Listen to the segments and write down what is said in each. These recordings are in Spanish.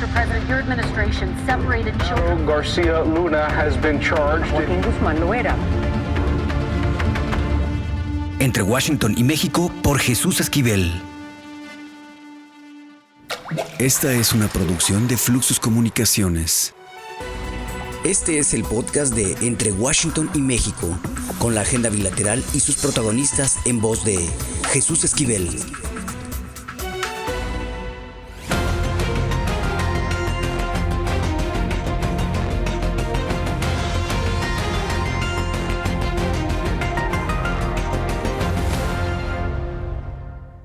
Mr. President, your administration separated children. Garcia Luna has been charged. Joaquín Guzmán Loera. Entre Washington y México, por Jesús Esquivel. Esta es una producción de Fluxus Comunicaciones. Este es el podcast de Entre Washington y México, con la agenda bilateral y sus protagonistas en voz de Jesús Esquivel.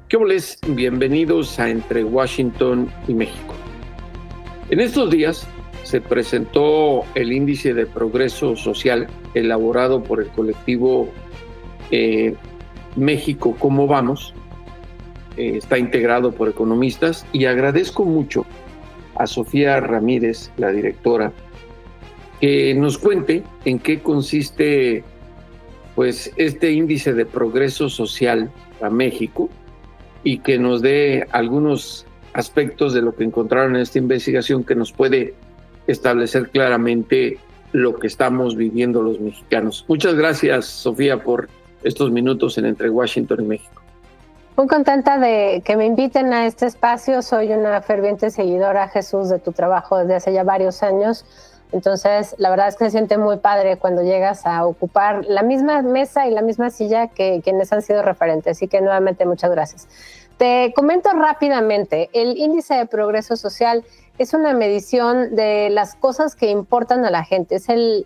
¿Qué boles? Bienvenidos a Entre Washington y México. En estos días se presentó el índice de progreso social elaborado por el colectivo México, ¿cómo vamos? Está integrado por economistas y agradezco mucho a Sofía Ramírez, la directora, que nos cuente en qué consiste pues, este índice de progreso social para México, y que nos dé algunos aspectos de lo que encontraron en esta investigación que nos puede establecer claramente lo que estamos viviendo los mexicanos. Muchas gracias, Sofía, por estos minutos en Entre Washington y México. Muy contenta de que me inviten a este espacio. Soy una ferviente seguidora, Jesús, de tu trabajo desde hace ya varios años. Entonces, la verdad es que se siente muy padre cuando llegas a ocupar la misma mesa y la misma silla que quienes han sido referentes. Así que nuevamente, muchas gracias. Te comento rápidamente, el índice de progreso social es una medición de las cosas que importan a la gente. Es el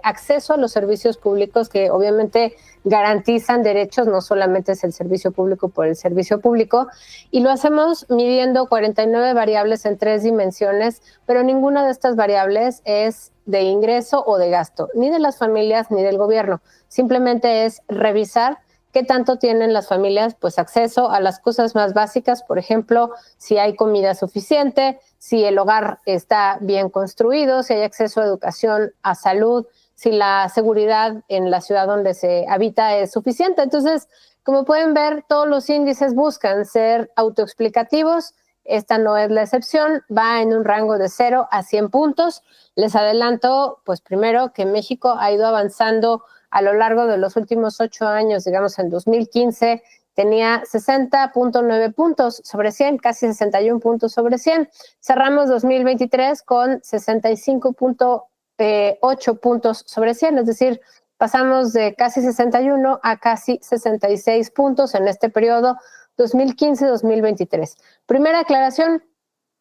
acceso a los servicios públicos que obviamente garantizan derechos, no solamente es el servicio público por el servicio público, y lo hacemos midiendo 49 variables en 3 dimensiones, pero ninguna de estas variables es de ingreso o de gasto, ni de las familias ni del gobierno. Simplemente es revisar qué tanto tienen las familias pues acceso a las cosas más básicas, por ejemplo, si hay comida suficiente, si el hogar está bien construido, si hay acceso a educación, a salud, si la seguridad en la ciudad donde se habita es suficiente. Entonces, como pueden ver, todos los índices buscan ser autoexplicativos. Esta no es la excepción, va en un rango de 0 a 100 puntos. Les adelanto, pues primero, que México ha ido avanzando a lo largo de los últimos 8 años. Digamos, en 2015 tenía 60.9 puntos sobre 100, casi 61 puntos sobre 100. Cerramos 2023 con 65.8 puntos sobre 100, es decir, pasamos de casi 61 a casi 66 puntos en este periodo 2015-2023. Primera aclaración,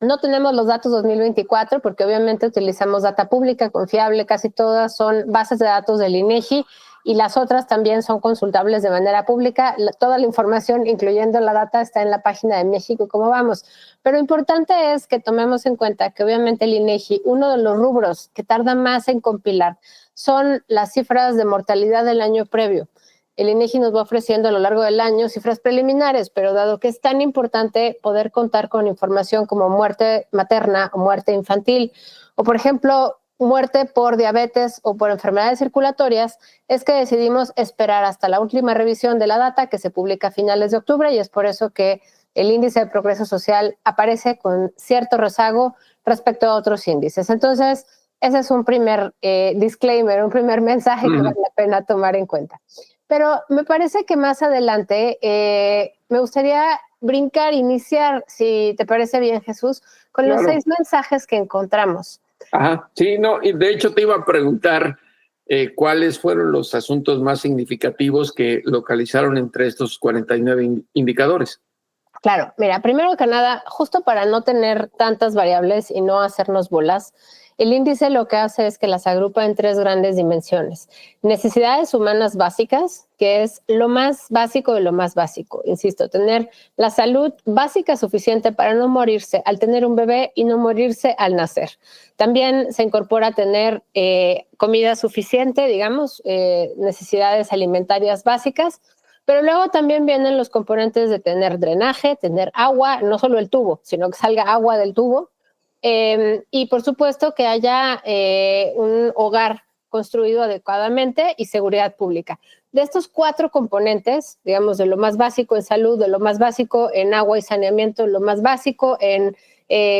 no tenemos los datos 2024 porque obviamente utilizamos data pública, confiable, casi todas son bases de datos del INEGI y las otras también son consultables de manera pública. Toda la información, incluyendo la data, está en la página de México, ¿cómo vamos? Pero importante es que tomemos en cuenta que obviamente el INEGI, uno de los rubros que tarda más en compilar son las cifras de mortalidad del año previo. El INEGI nos va ofreciendo a lo largo del año cifras preliminares, pero dado que es tan importante poder contar con información como muerte materna o muerte infantil, o por ejemplo, muerte por diabetes o por enfermedades circulatorias, es que decidimos esperar hasta la última revisión de la data que se publica a finales de octubre, y es por eso que el índice de progreso social aparece con cierto rezago respecto a otros índices. Entonces, ese es un primer disclaimer, un primer mensaje que vale la pena tomar en cuenta. Pero me parece que más adelante me gustaría iniciar, si te parece bien, Jesús, con los 6 mensajes que encontramos. Ajá, sí, no, y de hecho te iba a preguntar cuáles fueron los asuntos más significativos que localizaron entre estos 49 indicadores. Claro, mira, primero que nada, justo para no tener tantas variables y no hacernos bolas, el índice lo que hace es que las agrupa en 3 grandes dimensiones. Necesidades humanas básicas, que es lo más básico de lo más básico. Insisto, tener la salud básica suficiente para no morirse al tener un bebé y no morirse al nacer. También se incorpora tener comida suficiente, digamos, necesidades alimentarias básicas. Pero luego también vienen los componentes de tener drenaje, tener agua, no solo el tubo, sino que salga agua del tubo. Y por supuesto que haya un hogar construido adecuadamente y seguridad pública. De estos 4 componentes, digamos, de lo más básico en salud, de lo más básico en agua y saneamiento, lo más básico en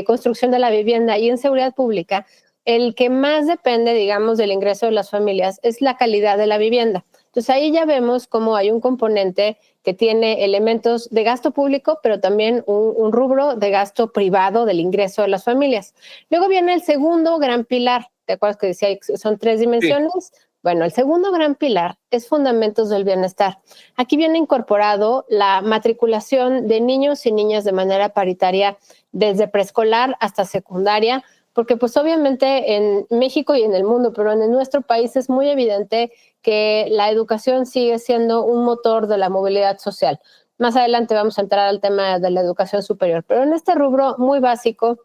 construcción de la vivienda y en seguridad pública, el que más depende, digamos, del ingreso de las familias es la calidad de la vivienda. Entonces ahí ya vemos cómo hay un componente que tiene elementos de gasto público, pero también un rubro de gasto privado del ingreso de las familias. Luego viene el segundo gran pilar. ¿Te acuerdas que decía que son 3 dimensiones? Sí. Bueno, el segundo gran pilar es fundamentos del bienestar. Aquí viene incorporado la matriculación de niños y niñas de manera paritaria desde preescolar hasta secundaria, porque pues obviamente en México y en el mundo, pero en nuestro país es muy evidente que la educación sigue siendo un motor de la movilidad social. Más adelante vamos a entrar al tema de la educación superior, pero en este rubro muy básico,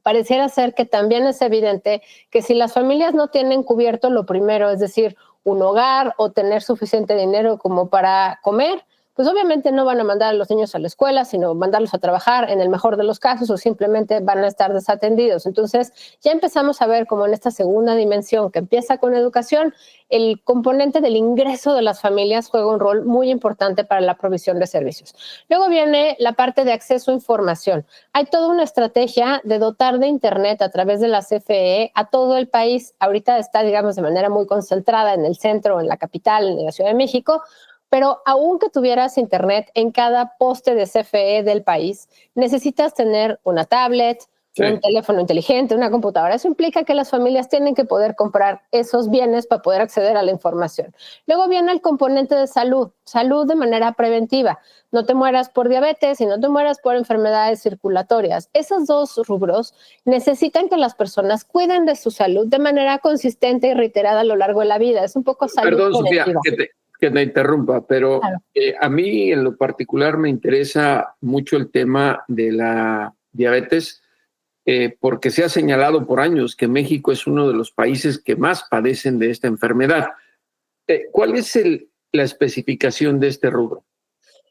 pareciera ser que también es evidente que si las familias no tienen cubierto lo primero, es decir, un hogar o tener suficiente dinero como para comer, pues obviamente no van a mandar a los niños a la escuela, sino mandarlos a trabajar en el mejor de los casos o simplemente van a estar desatendidos. Entonces ya empezamos a ver como en esta segunda dimensión que empieza con educación, el componente del ingreso de las familias juega un rol muy importante para la provisión de servicios. Luego viene la parte de acceso a información. Hay toda una estrategia de dotar de Internet a través de la CFE a todo el país. Ahorita está, digamos, de manera muy concentrada en el centro, en la capital, en la Ciudad de México, pero aunque tuvieras Internet en cada poste de CFE del país, necesitas tener una tablet, un teléfono inteligente, una computadora. Eso implica que las familias tienen que poder comprar esos bienes para poder acceder a la información. Luego viene el componente de salud, salud de manera preventiva. No te mueras por diabetes y no te mueras por enfermedades circulatorias. Esos dos rubros necesitan que las personas cuiden de su salud de manera consistente y reiterada a lo largo de la vida. Es un poco salud preventiva. Sofía, que me interrumpa, pero claro. A mí en lo particular me interesa mucho el tema de la diabetes, porque se ha señalado por años que México es uno de los países que más padecen de esta enfermedad. ¿Cuál es la especificación de este rubro?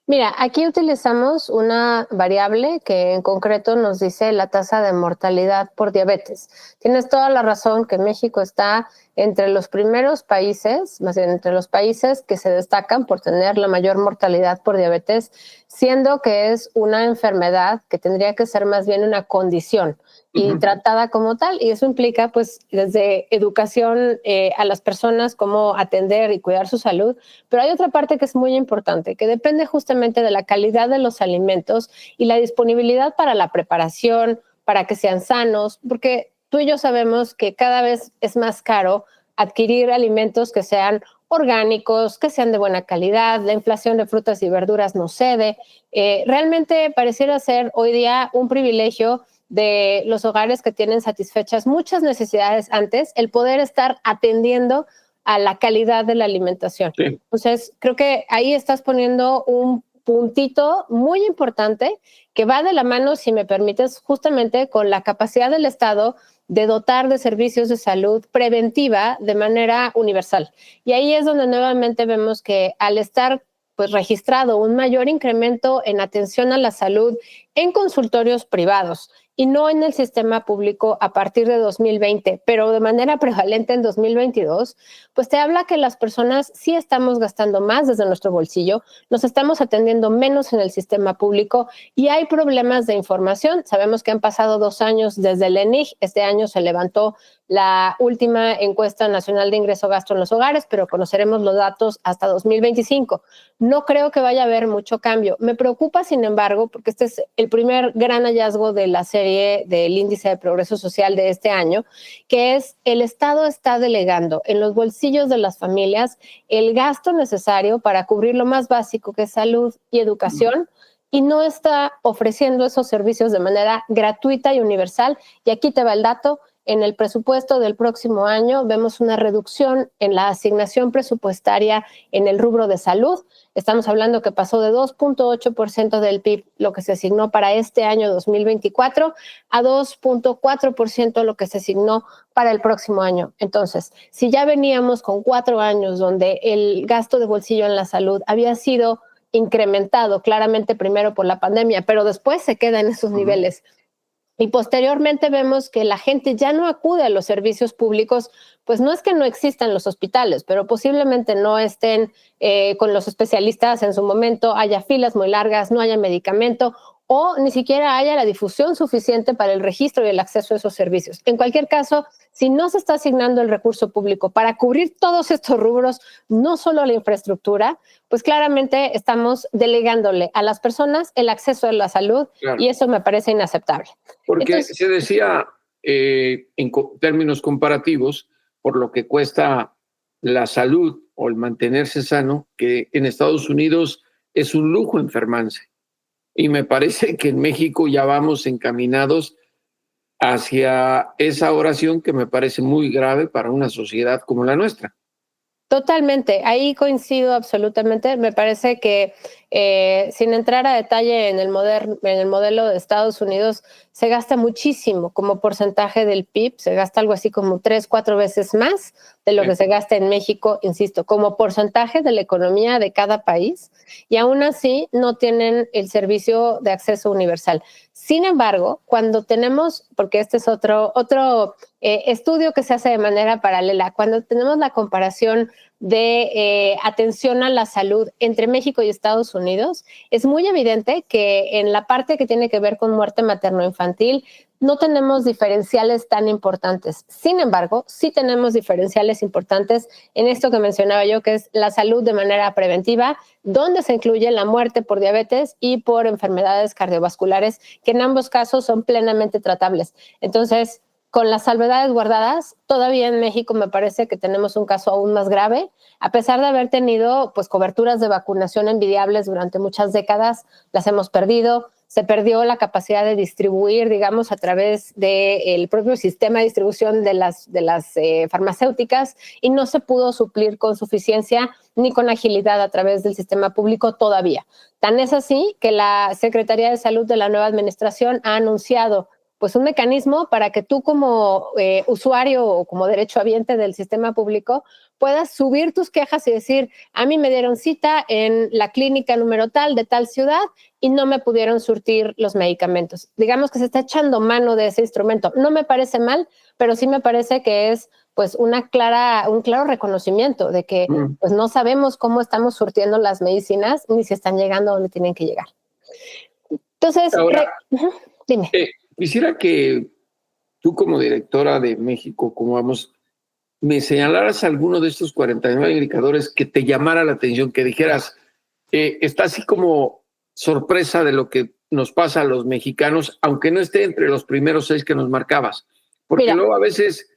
Mira, aquí utilizamos una variable que en concreto nos dice la tasa de mortalidad por diabetes. Tienes toda la razón que México está entre los primeros países, más bien entre los países que se destacan por tener la mayor mortalidad por diabetes, siendo que es una enfermedad que tendría que ser más bien una condición y tratada como tal, y eso implica pues desde educación a las personas, cómo atender y cuidar su salud, pero hay otra parte que es muy importante, que depende justamente de la calidad de los alimentos y la disponibilidad para la preparación, para que sean sanos, porque tú y yo sabemos que cada vez es más caro adquirir alimentos que sean orgánicos, que sean de buena calidad, la inflación de frutas y verduras no cede, realmente pareciera ser hoy día un privilegio de los hogares que tienen satisfechas muchas necesidades antes, el poder estar atendiendo a la calidad de la alimentación. Sí. Entonces, creo que ahí estás poniendo un puntito muy importante que va de la mano, si me permites, justamente con la capacidad del Estado de dotar de servicios de salud preventiva de manera universal. Y ahí es donde nuevamente vemos que al estar pues registrado un mayor incremento en atención a la salud en consultorios privados y no en el sistema público a partir de 2020, pero de manera prevalente en 2022, pues te habla que las personas sí estamos gastando más desde nuestro bolsillo, nos estamos atendiendo menos en el sistema público y hay problemas de información. Sabemos que han pasado 2 años desde el ENIG, este año se levantó la última encuesta nacional de ingreso-gasto en los hogares, pero conoceremos los datos hasta 2025. No creo que vaya a haber mucho cambio. Me preocupa, sin embargo, porque este es el primer gran hallazgo de la serie del Índice de Progreso Social de este año, que es el Estado está delegando en los bolsillos de las familias el gasto necesario para cubrir lo más básico, que es salud y educación, y no está ofreciendo esos servicios de manera gratuita y universal. Y aquí te va el dato. En el presupuesto del próximo año vemos una reducción en la asignación presupuestaria en el rubro de salud. Estamos hablando que pasó de 2.8% del PIB, lo que se asignó para este año 2024, a 2.4% lo que se asignó para el próximo año. Entonces, si ya veníamos con 4 años donde el gasto de bolsillo en la salud había sido incrementado claramente primero por la pandemia, pero después se queda en esos niveles, y posteriormente vemos que la gente ya no acude a los servicios públicos, pues no es que no existan los hospitales, pero posiblemente no estén con los especialistas en su momento, haya filas muy largas, no haya medicamento, o ni siquiera haya la difusión suficiente para el registro y el acceso a esos servicios. En cualquier caso, si no se está asignando el recurso público para cubrir todos estos rubros, no solo la infraestructura, pues claramente estamos delegándole a las personas el acceso a la salud, claro. Y eso me parece inaceptable. Porque entonces, se decía en términos comparativos, por lo que cuesta la salud o el mantenerse sano, que en Estados Unidos es un lujo enfermarse. Y me parece que en México ya vamos encaminados hacia esa oración que me parece muy grave para una sociedad como la nuestra. Totalmente, ahí coincido absolutamente. Me parece que sin entrar a detalle en el modelo de Estados Unidos, se gasta muchísimo como porcentaje del PIB, se gasta algo así como 3-4 veces más de lo que se gasta en México, insisto, como porcentaje de la economía de cada país, y aún así no tienen el servicio de acceso universal. Sin embargo, cuando tenemos, porque este es otro estudio que se hace de manera paralela, cuando tenemos la comparación de atención a la salud entre México y Estados Unidos, es muy evidente que en la parte que tiene que ver con muerte materno-infantil no tenemos diferenciales tan importantes. Sin embargo, sí tenemos diferenciales importantes en esto que mencionaba yo, que es la salud de manera preventiva, donde se incluye la muerte por diabetes y por enfermedades cardiovasculares, que en ambos casos son plenamente tratables. Entonces, con las salvedades guardadas, todavía en México me parece que tenemos un caso aún más grave, a pesar de haber tenido pues coberturas de vacunación envidiables durante muchas décadas, las hemos perdido. Se perdió la capacidad de distribuir, digamos, a través del propio sistema de distribución de las farmacéuticas, y no se pudo suplir con suficiencia ni con agilidad a través del sistema público todavía. Tan es así que la Secretaría de Salud de la nueva administración ha anunciado pues un mecanismo para que tú como usuario o como derechohabiente del sistema público puedas subir tus quejas y decir, a mí me dieron cita en la clínica número tal de tal ciudad y no me pudieron surtir los medicamentos. Digamos que se está echando mano de ese instrumento. No me parece mal, pero sí me parece que es pues un claro reconocimiento de que pues no sabemos cómo estamos surtiendo las medicinas ni si están llegando a donde tienen que llegar. Entonces, ahora, dime. Quisiera que tú como directora de México, como vamos, me señalaras alguno de estos 49 indicadores que te llamara la atención, que dijeras, está así como sorpresa de lo que nos pasa a los mexicanos, aunque no esté entre los primeros 6 que nos marcabas. Porque luego a veces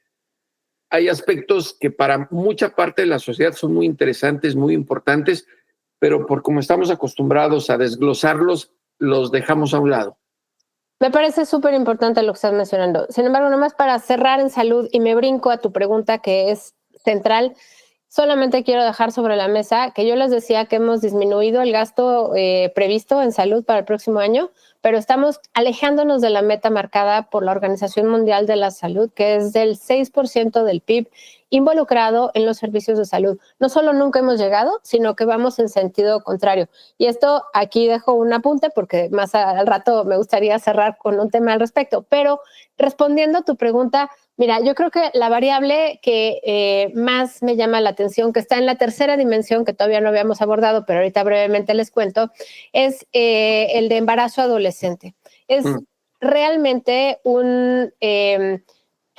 hay aspectos que para mucha parte de la sociedad son muy interesantes, muy importantes, pero por como estamos acostumbrados a desglosarlos, los dejamos a un lado. Me parece súper importante lo que estás mencionando. Sin embargo, nomás para cerrar en salud y me brinco a tu pregunta que es central, solamente quiero dejar sobre la mesa que yo les decía que hemos disminuido el gasto previsto en salud para el próximo año, pero estamos alejándonos de la meta marcada por la Organización Mundial de la Salud, que es del 6% del PIB involucrado en los servicios de salud. No solo nunca hemos llegado, sino que vamos en sentido contrario. Y esto aquí dejo un apunte porque más al rato me gustaría cerrar con un tema al respecto. Pero respondiendo a tu pregunta, mira, yo creo que la variable que más me llama la atención, que está en la tercera dimensión que todavía no habíamos abordado, pero ahorita brevemente les cuento, es el de embarazo adolescente. Es realmente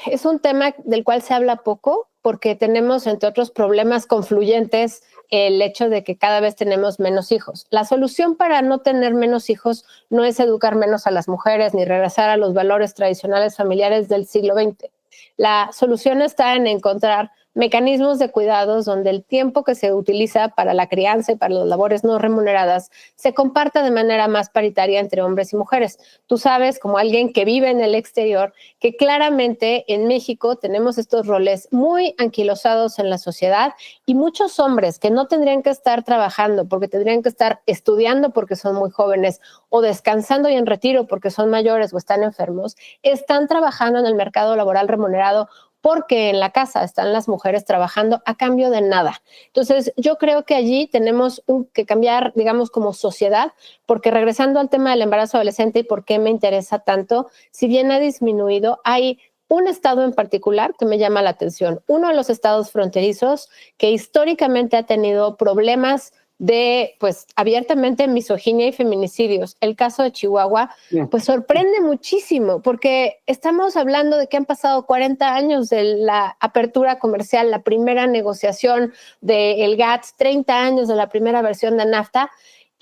es un tema del cual se habla poco, porque tenemos, entre otros problemas confluyentes, el hecho de que cada vez tenemos menos hijos. La solución para no tener menos hijos no es educar menos a las mujeres ni regresar a los valores tradicionales familiares del siglo XX. La solución está en encontrar mecanismos de cuidados donde el tiempo que se utiliza para la crianza y para las labores no remuneradas se comparta de manera más paritaria entre hombres y mujeres. Tú sabes, como alguien que vive en el exterior, que claramente en México tenemos estos roles muy anquilosados en la sociedad y muchos hombres que no tendrían que estar trabajando porque tendrían que estar estudiando porque son muy jóvenes o descansando y en retiro porque son mayores o están enfermos, están trabajando en el mercado laboral remunerado porque en la casa están las mujeres trabajando a cambio de nada. Entonces, yo creo que allí tenemos que cambiar, digamos, como sociedad, porque regresando al tema del embarazo adolescente y por qué me interesa tanto, si bien ha disminuido, hay un estado en particular que me llama la atención. Uno de los estados fronterizos que históricamente ha tenido problemas de, pues, abiertamente misoginia y feminicidios. El caso de Chihuahua, pues, sorprende muchísimo, porque estamos hablando de que han pasado 40 años de la apertura comercial, la primera negociación del GATT, 30 años de la primera versión de NAFTA,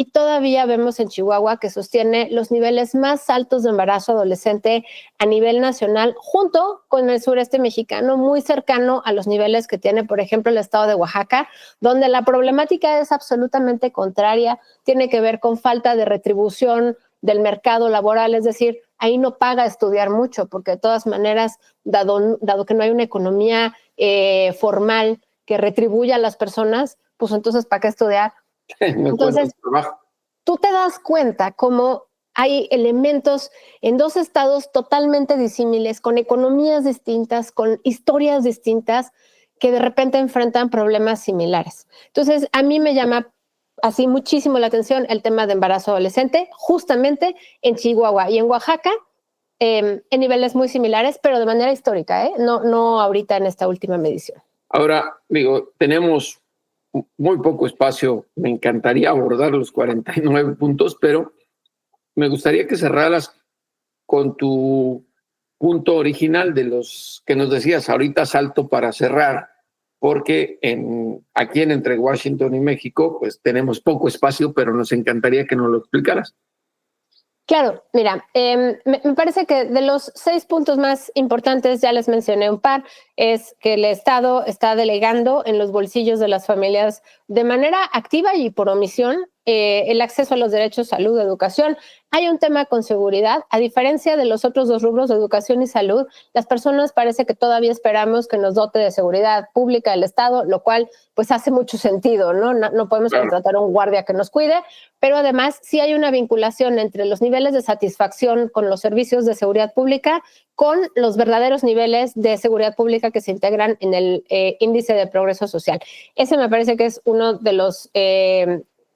y todavía vemos en Chihuahua que sostiene los niveles más altos de embarazo adolescente a nivel nacional, junto con el sureste mexicano, muy cercano a los niveles que tiene, por ejemplo, el estado de Oaxaca, donde la problemática es absolutamente contraria, tiene que ver con falta de retribución del mercado laboral, es decir, ahí no paga estudiar mucho, porque de todas maneras, dado que no hay una economía formal que retribuya a las personas, pues entonces, ¿para qué estudiar? Entonces, tú te das cuenta cómo hay elementos en dos estados totalmente disímiles, con economías distintas, con historias distintas, que de repente enfrentan problemas similares. Entonces, a mí me llama así muchísimo la atención el tema de embarazo adolescente, justamente en Chihuahua y en Oaxaca, en niveles muy similares, pero de manera histórica, no ahorita en esta última medición. Ahora, digo, tenemos muy poco espacio, me encantaría abordar los 49 puntos, pero me gustaría que cerraras con tu punto original de los que nos decías ahorita, salto para cerrar, porque aquí en Entre Washington y México pues tenemos poco espacio, pero nos encantaría que nos lo explicaras. Claro, mira, me parece que de los 6 puntos más importantes, ya les mencioné un par, es que el Estado está delegando en los bolsillos de las familias de manera activa y por omisión el acceso a los derechos, salud, educación. Hay un tema con seguridad. A diferencia de los otros dos rubros de educación y salud, las personas parece que todavía esperamos que nos dote de seguridad pública el Estado, lo cual pues hace mucho sentido, ¿no? No podemos contratar a un guardia que nos cuide, pero además sí hay una vinculación entre los niveles de satisfacción con los servicios de seguridad pública con los verdaderos niveles de seguridad pública que se integran en el índice de progreso social. Ese me parece que es uno de los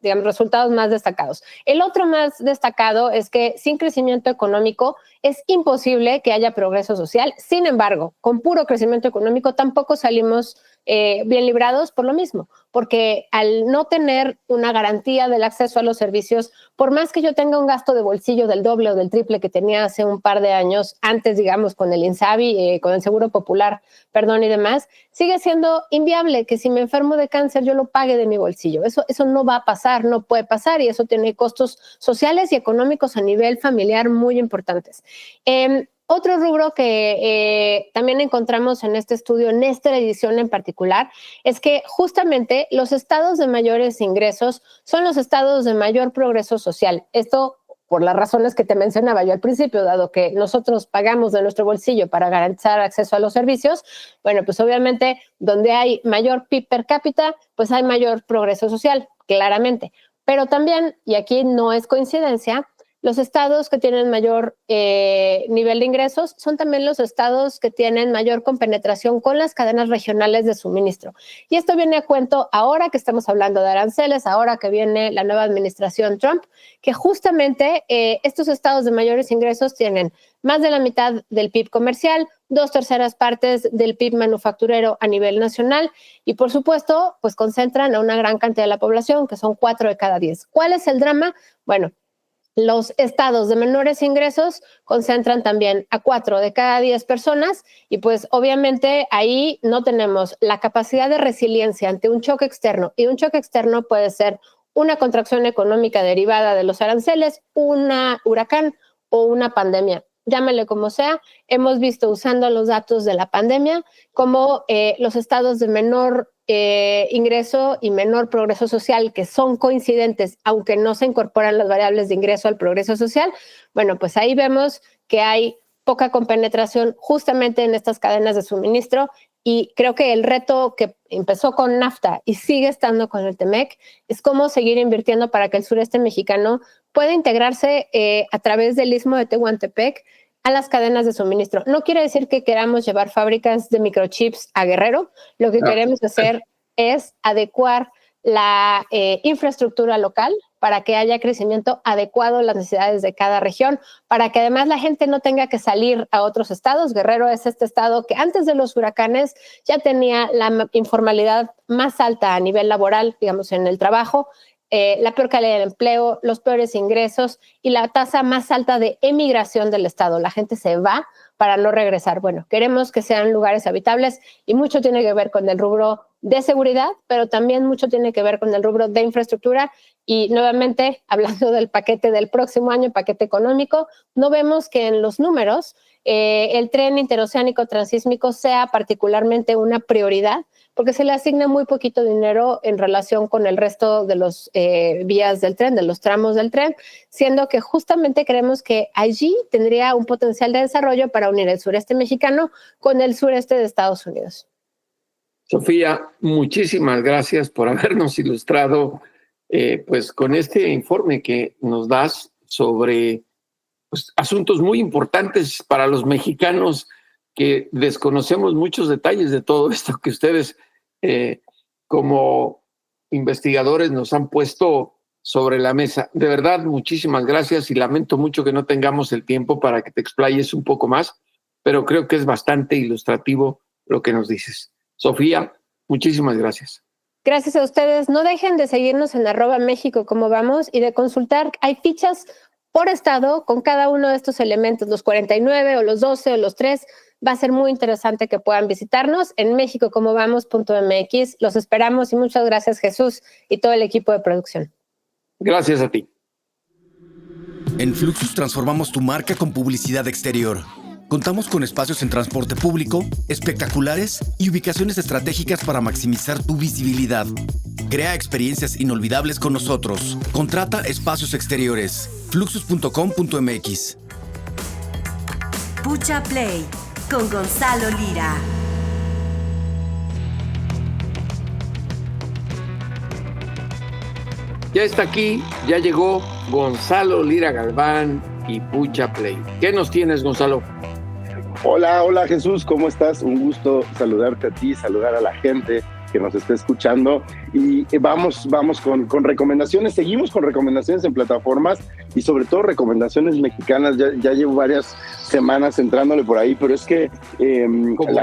resultados más destacados. El otro más destacado es que sin crecimiento económico es imposible que haya progreso social. Sin embargo, con puro crecimiento económico tampoco salimos bien librados por lo mismo, porque al no tener una garantía del acceso a los servicios, por más que yo tenga un gasto de bolsillo del doble o del triple que tenía hace un par de años, antes, digamos, con el INSABI, con el Seguro Popular, y demás, sigue siendo inviable que si me enfermo de cáncer yo lo pague de mi bolsillo. Eso no va a pasar, no puede pasar, y eso tiene costos sociales y económicos a nivel familiar muy importantes. Otro rubro que también encontramos en este estudio, en esta edición en particular, es que justamente los estados de mayores ingresos son los estados de mayor progreso social. Esto por las razones que te mencionaba yo al principio, dado que nosotros pagamos de nuestro bolsillo para garantizar acceso a los servicios, bueno, pues obviamente donde hay mayor PIB per cápita, pues hay mayor progreso social, claramente. Pero también, y aquí no es coincidencia, los estados que tienen mayor nivel de ingresos son también los estados que tienen mayor compenetración con las cadenas regionales de suministro. Y esto viene a cuento ahora que estamos hablando de aranceles, ahora que viene la nueva administración Trump, que justamente estos estados de mayores ingresos tienen más de la mitad del PIB comercial, 2/3 partes del PIB manufacturero a nivel nacional y, por supuesto, pues concentran a una gran cantidad de la población, que son 4 de cada 10. ¿Cuál es el drama? Bueno, los estados de menores ingresos concentran también a 4 de cada 10 personas y pues obviamente ahí no tenemos la capacidad de resiliencia ante un choque externo, y un choque externo puede ser una contracción económica derivada de los aranceles, un huracán o una pandemia. Llámale como sea, hemos visto usando los datos de la pandemia como los estados de menor ingreso y menor progreso social, que son coincidentes, aunque no se incorporan las variables de ingreso al progreso social, bueno, pues ahí vemos que hay poca compenetración justamente en estas cadenas de suministro, y creo que el reto que empezó con NAFTA y sigue estando con el TEMEC es cómo seguir invirtiendo para que el sureste mexicano pueda integrarse a través del Istmo de Tehuantepec a las cadenas de suministro. No quiere decir que queramos llevar fábricas de microchips a Guerrero. Lo que queremos hacer es adecuar la infraestructura local para que haya crecimiento adecuado a las necesidades de cada región, para que además la gente no tenga que salir a otros estados. Guerrero es este estado que antes de los huracanes ya tenía la informalidad más alta a nivel laboral, digamos, en el trabajo. la peor calidad del empleo, los peores ingresos y la tasa más alta de emigración del Estado. La gente se va para no regresar. Bueno, queremos que sean lugares habitables y mucho tiene que ver con el rubro de seguridad, pero también mucho tiene que ver con el rubro de infraestructura. Y nuevamente, hablando del paquete del próximo año, paquete económico, no vemos que en los números el tren interoceánico transísmico sea particularmente una prioridad, porque se le asigna muy poquito dinero en relación con el resto de los vías del tren, de los tramos del tren, siendo que justamente creemos que allí tendría un potencial de desarrollo para unir el sureste mexicano con el sureste de Estados Unidos. Sofía, muchísimas gracias por habernos ilustrado pues con este informe que nos das sobre pues, asuntos muy importantes para los mexicanos que desconocemos muchos detalles de todo esto que ustedes como investigadores nos han puesto sobre la mesa. De verdad, muchísimas gracias y lamento mucho que no tengamos el tiempo para que te explayes un poco más, pero creo que es bastante ilustrativo lo que nos dices. Sofía, muchísimas gracias. Gracias a ustedes. No dejen de seguirnos en @México como vamos y de consultar. Hay fichas por estado con cada uno de estos elementos, los 49 o los 12 o los 3. Va a ser muy interesante que puedan visitarnos en mexicocomobamos.mx. Los esperamos y muchas gracias, Jesús, y todo el equipo de producción. Gracias a ti. En Fluxus transformamos tu marca con publicidad exterior. Contamos con espacios en transporte público, espectaculares y ubicaciones estratégicas para maximizar tu visibilidad. Crea experiencias inolvidables con nosotros. Contrata espacios exteriores. Fluxus.com.mx. Pucha Play con Gonzalo Lira. Ya está aquí, ya llegó Gonzalo Lira Galván y Pucha Play. ¿Qué nos tienes, Gonzalo? Hola Jesús, ¿cómo estás? Un gusto saludarte a ti, saludar a la gente que nos está escuchando y vamos con recomendaciones, seguimos con recomendaciones en plataformas y sobre todo recomendaciones mexicanas, ya llevo varias semanas entrándole por ahí, pero es que... Como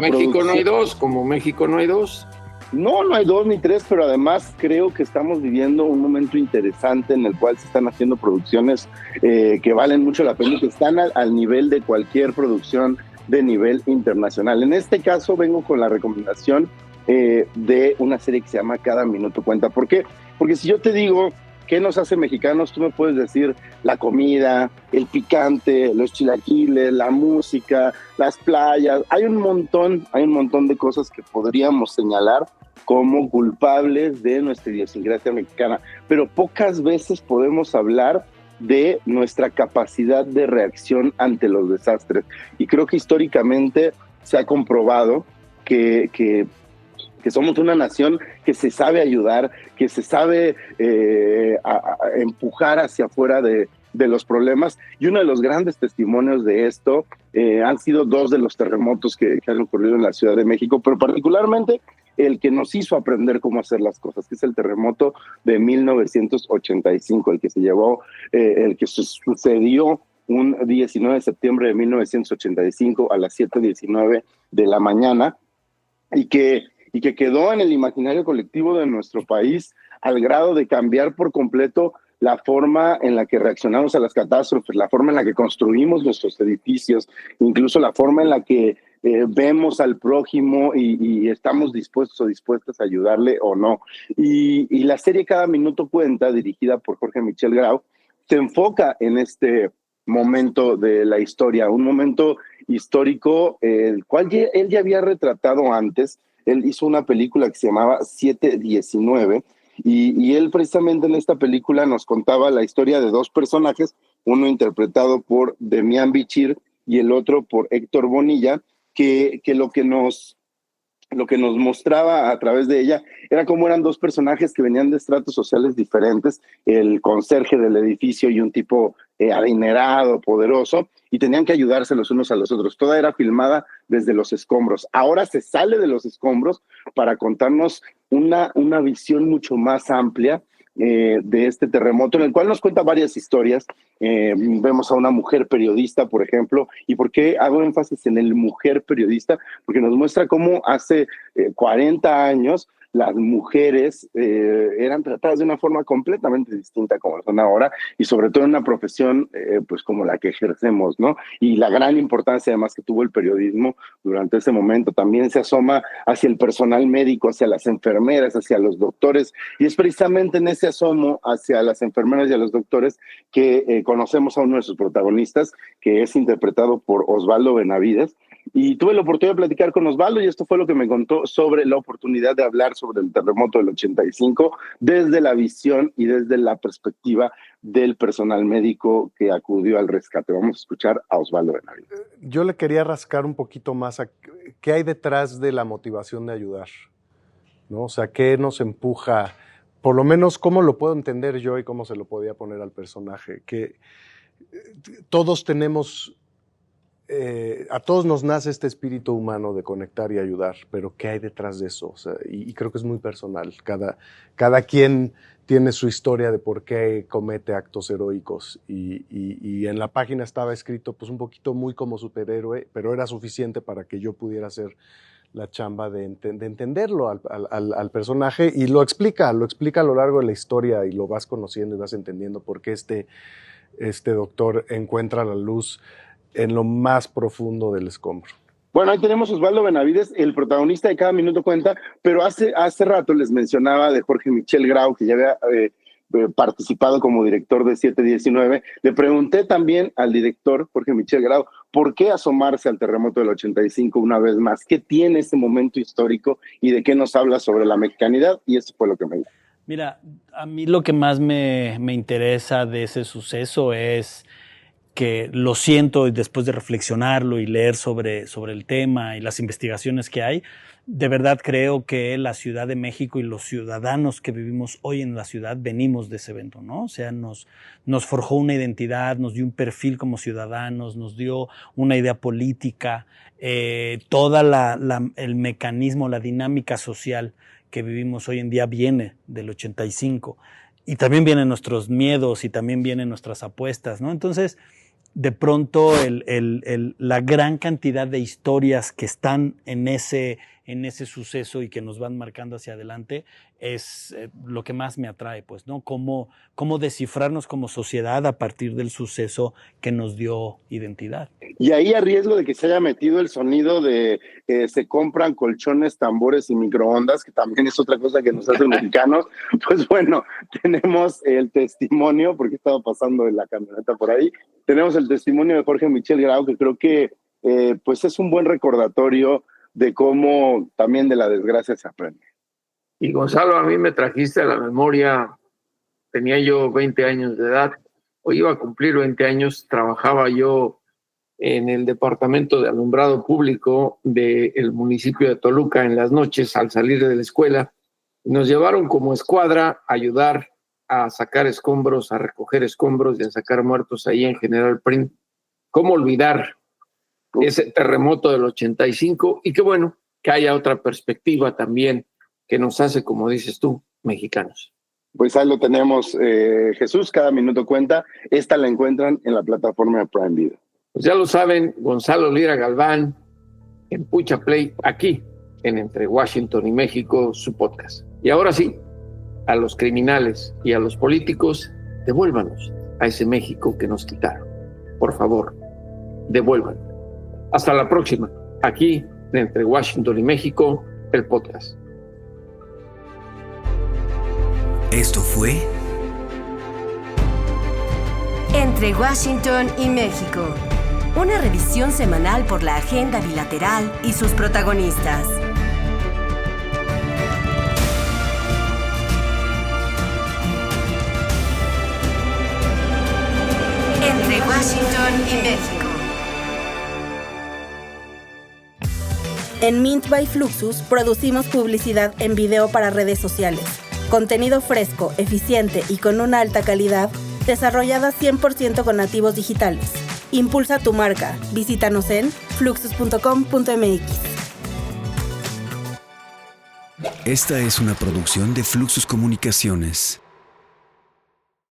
México no hay dos. No hay 2 ni 3, pero además creo que estamos viviendo un momento interesante en el cual se están haciendo producciones que valen mucho la pena, que están al nivel de cualquier producción de nivel internacional. En este caso vengo con la recomendación de una serie que se llama Cada Minuto Cuenta. ¿Por qué? Porque si yo te digo qué nos hace mexicanos, tú me puedes decir la comida, el picante, los chilaquiles, la música, las playas. Hay un montón de cosas que podríamos señalar como culpables de nuestra idiosincrasia mexicana, pero pocas veces podemos hablar de nuestra capacidad de reacción ante los desastres. Y creo que históricamente se ha comprobado que somos una nación que se sabe ayudar, que se sabe empujar hacia afuera de los problemas. Y uno de los grandes testimonios de esto han sido 2 de los terremotos que han ocurrido en la Ciudad de México, pero particularmente el que nos hizo aprender cómo hacer las cosas, que es el terremoto de 1985, el que sucedió un 19 de septiembre de 1985 a las 7:19 de la mañana y que quedó en el imaginario colectivo de nuestro país al grado de cambiar por completo la forma en la que reaccionamos a las catástrofes, la forma en la que construimos nuestros edificios, incluso la forma en la que vemos al prójimo y estamos dispuestos o dispuestas a ayudarle o no. Y la serie Cada Minuto Cuenta, dirigida por Jorge Michel Grau, se enfoca en este momento de la historia, un momento histórico, el cual él ya había retratado antes. Él hizo una película que se llamaba 7/19 y él precisamente en esta película nos contaba la historia de 2 personajes, uno interpretado por Demián Bichir y el otro por Héctor Bonilla, que lo que nos mostraba a través de ella era cómo eran 2 personajes que venían de estratos sociales diferentes, el conserje del edificio y un tipo adinerado, poderoso, y tenían que ayudarse los unos a los otros. Toda era filmada desde los escombros. Ahora se sale de los escombros para contarnos una visión mucho más amplia de este terremoto, en el cual nos cuenta varias historias. Vemos a una mujer periodista, por ejemplo, y ¿por qué hago énfasis en el mujer periodista? Porque nos muestra cómo hace 40 años las mujeres eran tratadas de una forma completamente distinta como lo son ahora, y sobre todo en una profesión pues como la que ejercemos, ¿no? Y la gran importancia además que tuvo el periodismo durante ese momento también se asoma hacia el personal médico, hacia las enfermeras, hacia los doctores, y es precisamente en ese asomo hacia las enfermeras y a los doctores que conocemos a uno de sus protagonistas, que es interpretado por Osvaldo Benavides. Y tuve la oportunidad de platicar con Osvaldo y esto fue lo que me contó sobre la oportunidad de hablar sobre el terremoto del 85 desde la visión y desde la perspectiva del personal médico que acudió al rescate. Vamos a escuchar a Osvaldo Benavides. Yo le quería rascar un poquito más a qué hay detrás de la motivación de ayudar, ¿no? O sea, qué nos empuja, por lo menos cómo lo puedo entender yo y cómo se lo podía poner al personaje, que todos tenemos... a todos nos nace este espíritu humano de conectar y ayudar, pero ¿qué hay detrás de eso? O sea, y creo que es muy personal. Cada quien tiene su historia de por qué comete actos heroicos y en la página estaba escrito pues un poquito muy como superhéroe, pero era suficiente para que yo pudiera hacer la chamba de entenderlo al personaje, y lo explica a lo largo de la historia y lo vas conociendo y vas entendiendo por qué este doctor encuentra la luz en lo más profundo del escombro. Bueno, ahí tenemos a Osvaldo Benavides, el protagonista de Cada Minuto Cuenta, pero hace rato les mencionaba de Jorge Michel Grau, que ya había participado como director de 719. Le pregunté también al director Jorge Michel Grau, ¿por qué asomarse al terremoto del 85 una vez más? ¿Qué tiene ese momento histórico y de qué nos habla sobre la mexicanidad? Y eso fue lo que me dijo. Mira, a mí lo que más me interesa de ese suceso es que lo siento, y después de reflexionarlo y leer sobre el tema y las investigaciones que hay, de verdad creo que la Ciudad de México y los ciudadanos que vivimos hoy en la ciudad venimos de ese evento, ¿no? O sea, nos forjó una identidad, nos dio un perfil como ciudadanos, nos dio una idea política, toda el mecanismo, la dinámica social que vivimos hoy en día viene del 85. Y también vienen nuestros miedos y también vienen nuestras apuestas, ¿no? Entonces, de pronto, la gran cantidad de historias que están en ese suceso y que nos van marcando hacia adelante es lo que más me atrae, pues, ¿no? Cómo descifrarnos como sociedad a partir del suceso que nos dio identidad. Y ahí, a riesgo de que se haya metido el sonido de se compran colchones, tambores y microondas, que también es otra cosa que nos hace mexicanos, pues bueno, tenemos el testimonio, porque estaba pasando en la camioneta por ahí, tenemos el testimonio de Jorge Michel Grau, que creo que pues es un buen recordatorio de cómo también de la desgracia se aprende. Y Gonzalo, a mí me trajiste a la memoria, tenía yo 20 años de edad, hoy iba a cumplir 20 años, trabajaba yo en el departamento de alumbrado público del municipio de Toluca en las noches al salir de la escuela. Nos llevaron como escuadra a ayudar a sacar escombros, a recoger escombros y a sacar muertos ahí en General Prim. ¿Cómo olvidar ese terremoto del 85? Y qué bueno que haya otra perspectiva también que nos hace, como dices tú, mexicanos. Pues ahí lo tenemos, Jesús, Cada Minuto Cuenta. Esta la encuentran en la plataforma de Prime Video. Pues ya lo saben, Gonzalo Lira Galván, en Pucha Play, aquí en Entre Washington y México, su podcast. Y ahora sí, a los criminales y a los políticos, devuélvanos a ese México que nos quitaron. Por favor, devuélvanos. Hasta la próxima, aquí en Entre Washington y México, el podcast. Esto fue Entre Washington y México. Una revisión semanal por la agenda bilateral y sus protagonistas. Entre Washington y México. En Mint by Fluxus producimos publicidad en video para redes sociales. Contenido fresco, eficiente y con una alta calidad, desarrollada 100% con nativos digitales. Impulsa tu marca. Visítanos en fluxus.com.mx. Esta es una producción de Fluxus Comunicaciones.